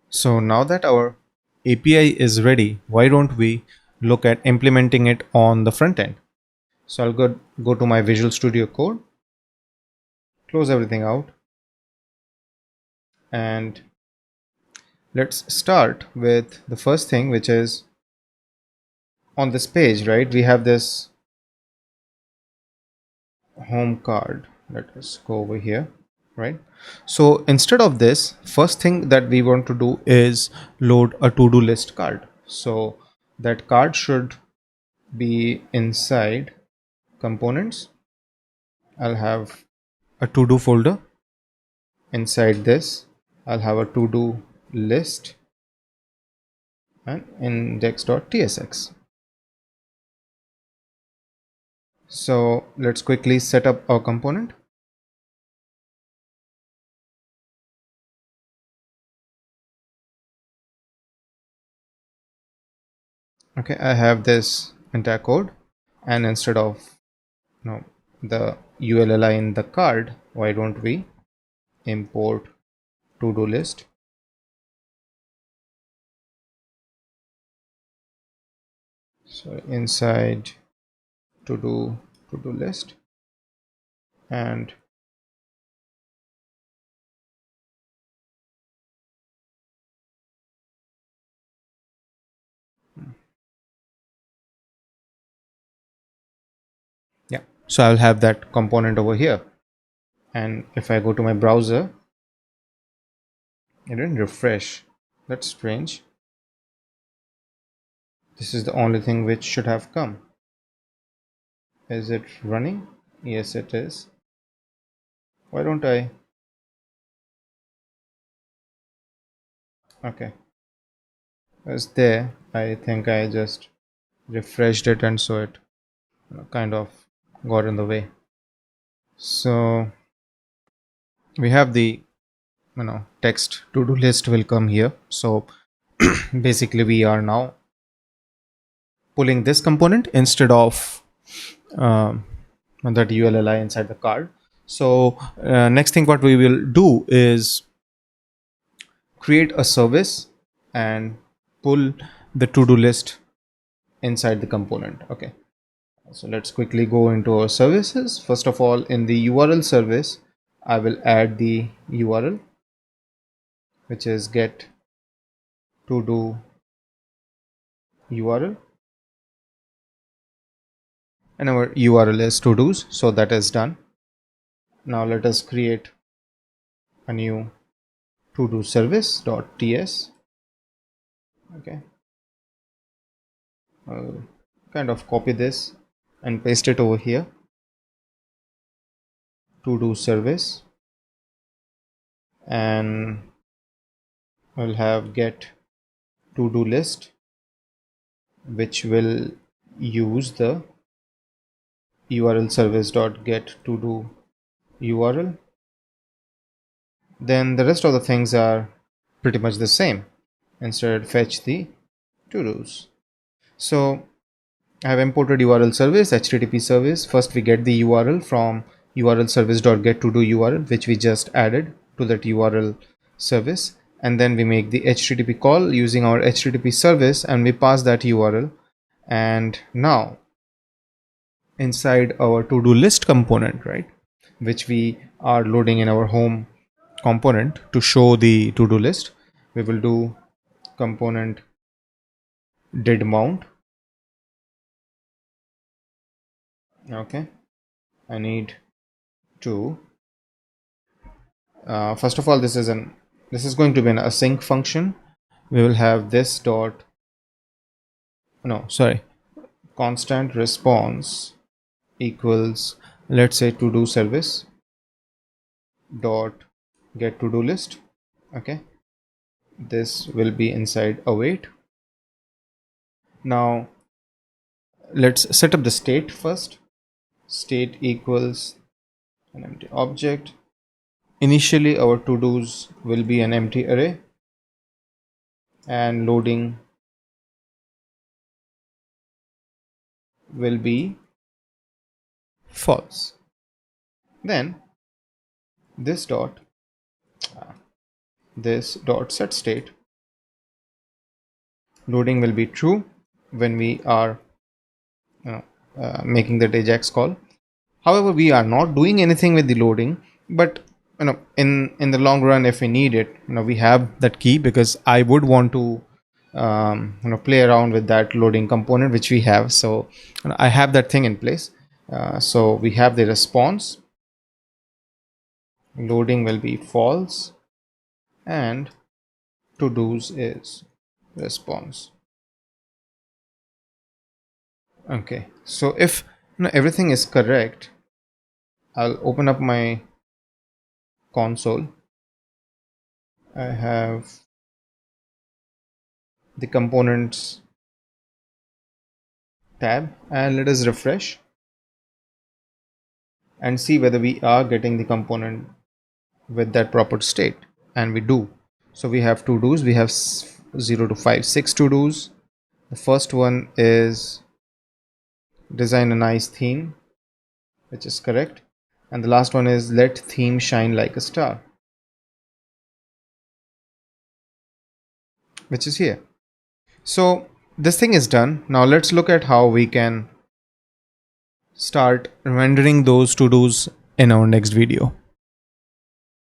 So now that our API is ready, why don't we look at implementing it on the front end? So I'll go to my Visual Studio Code, close everything out, and let's start with the first thing, which is on this page, right? We have this home card. Let us go over here, right? So instead of this, first thing that we want to do is load a to-do list card. So that card should be inside components. I'll have a to-do folder. Inside this, I'll have a to-do list and index.tsx. So let's quickly set up our component. Okay, I have this entire code, and instead of the ULLI in the card, why don't we import to-do list? So inside to-do list, and yeah, so I'll have that component over here. And if I go to my browser, it didn't refresh. That's strange. This is the only thing which should have come. Is it running? Yes, it is. Why don't I? Okay, it's there. I think I just refreshed it, and so it kind of got in the way. So we have the text to-do list will come here. So basically we are now pulling this component instead of um, that ULLI inside the card. So next thing what we will do is create a service and pull the to-do list inside the component. Okay, so let's quickly go into our services. First of all, in the URL service, I will add the URL, which is get to do URL, and our URL is to do's, so that is done. Now let us create a new to do service.ts. Okay, I'll kind of copy this and paste it over here. To do service, and we'll have get to do list, which will use the URL service.get to do URL. Then the rest of the things are pretty much the same. Instead, fetch the to do's. So I have imported URL service, HTTP service. First, we get the URL from URL service.get to do URL, which we just added to that URL service. And then we make the HTTP call using our HTTP service, and we pass that URL. And now inside our to-do list component, right, which we are loading in our home component to show the to-do list, we will do component did mount. Okay, I need to first of all, this is going to be an async function. We will have this dot, no, sorry, constant response equals, let's say, to do service dot get to do list. Okay, this will be inside await. Now let's set up the state first. State equals an empty object. Initially our to do's will be an empty array, and loading will be false. Then this dot set state loading will be true when we are making that ajax call. However, we are not doing anything with the loading, but in the long run, if we need it, we have that key, because I would want to play around with that loading component which we have. So I have that thing in place. So we have the response, loading will be false, and to do's is response. Okay, so if everything is correct, I'll open up my console. I have the components tab, and let us refresh and see whether we are getting the component with that proper state, and we do. So we have to do's, we have 0 to 5 6 to do's. The first one is design a nice theme, which is correct, and the last one is let theme shine like a star, which is here. So this thing is done. Now let's look at how we can start rendering those to do's in our next video.